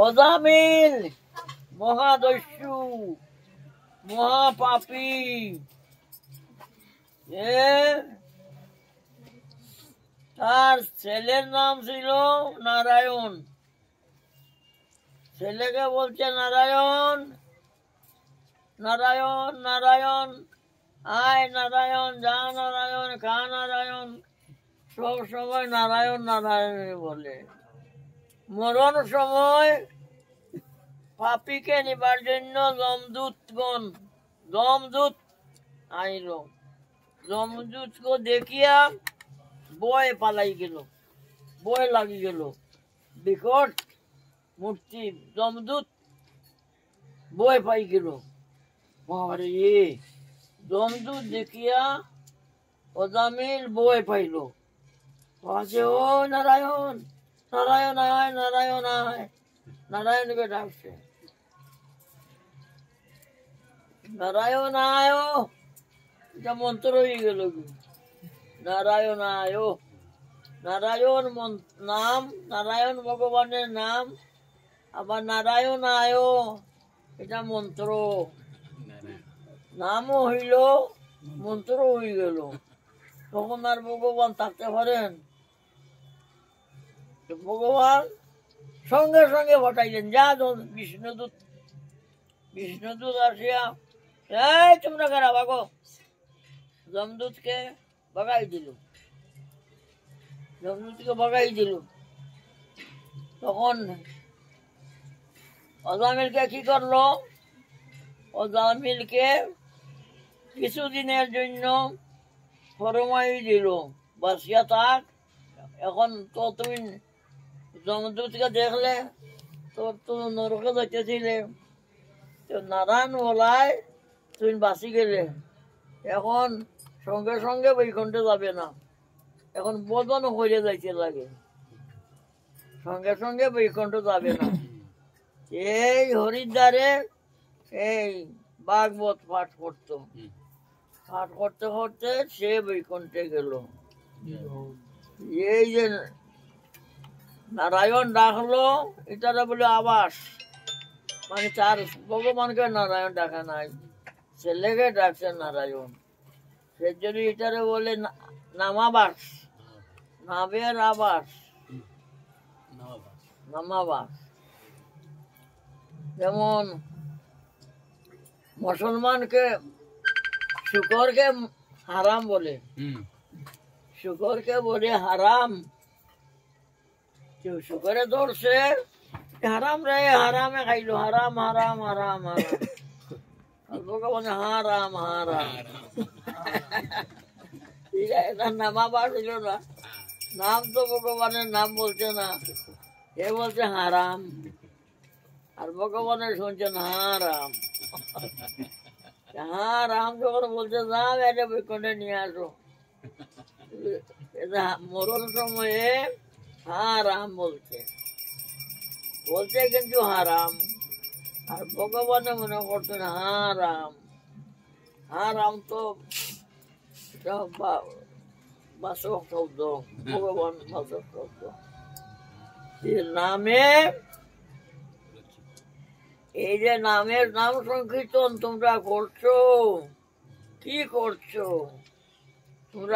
অজামিল মহাদস্যু মহাপাপী তার ছেলের নাম ছিল নারায়ণ। ছেলেকে বলছে নারায়ণ নারায়ণ নারায়ণ, আয় নারায়ণ, যা নারায়ণ, খা নারায়ণ, সব সময় নারায়ণ নারায়ণ বলে। মরণ সময় পাপীকে নিবার জন্য যমদূত আইল। যমদূতকে দেখিয়া বয় পালাই গেল, বয় লাগি গেল। বিকট মূর্তি যমদূত বয় পাই গেল। বাবারে, যমদূত দেখিয়া অজামিল বয় পাইল। বলছে, ও নারায়ণ নারায়ণ আয়, নারায়ণ আয়। নারায়ণকে ডাকছে, নারায়ণ আয়। এটা মন্ত্র হয়ে গেল কি? নারায়ণ আয়, নারায়ণ নাম, নারায়ণ ভগবানের নাম। আবার নারায়ণ আয়, এটা মন্ত্র। নামও হইল, মন্ত্র হয়ে গেল। তখন আর ভগবান থাকতে পারেন? ভগবান সঙ্গে সঙ্গে পাঠাইলেন, যা বিষ্ণুদূত। বিষ্ণুদূত আসিয়া, এই তোমরা কারা, ভাগো। যমদূতকে ভগাই দিল, যমদূতকে ভগাই দিল। তখন অজামিলকে কি করলো? অজামিলকে কিছুদিনের জন্য ফরমাই দিল, বাসিয়া থাক। এখন তো তুমি যমদূতকে দেখলে তোর তো নরকে যাইতেছিলে, নারায়ণ বলায় তুমি বাঁচি গেলে। এখন সঙ্গে সঙ্গে বৈকুণ্ঠে যাবে না, এখন বদন হয়ে যাইতে লাগে, সঙ্গে সঙ্গে বৈকুণ্ঠ যাবে না। এই হরিদ্বারে এই ভাগবত পাঠ করতে করতে সে বৈকুণ্ঠে গেল। এই যে নারায়ণ ডাকলো, এটা বলে আবাস, মানে তার ভগবানকে নারায়ণ ডাকা নাই, ছেলেকে ডাকছে নারায়ণ। সে যদি এটারে বলে নামাবাস, নামের আবাস, নামাবাস। যেমন মুসলমানকে শুকরকে হারাম বলে, শুকরকে বলে হারাম। কেউ শুকরে ধরছে, হারাম রে, হারামে খাইলো, হারাম হারাম হারাম হারাম। ভগবান হারাম হারাম, ঠিক আছে, তার নামাবাস হইল না। নাম তো ভগবানের নাম বলছে না, এ বলছে হারাম। আর ভগবানের শুনছেন হারাম। হারাম যখন বলছে, যাও এটা বৈকুণ্ঠে নিয়ে আসো। মরণ সময়ে হারাম বলছে, বলছে কিন্তু হারাম। আর ভগবানে মনে করছেন হারাম। হারাম তো বাচক শব্দ, ভগবান বাচক শব্দ। নামে, এই যে নামের নাম সংকীর্তন তোমরা করছো, কি করছো তোমরা?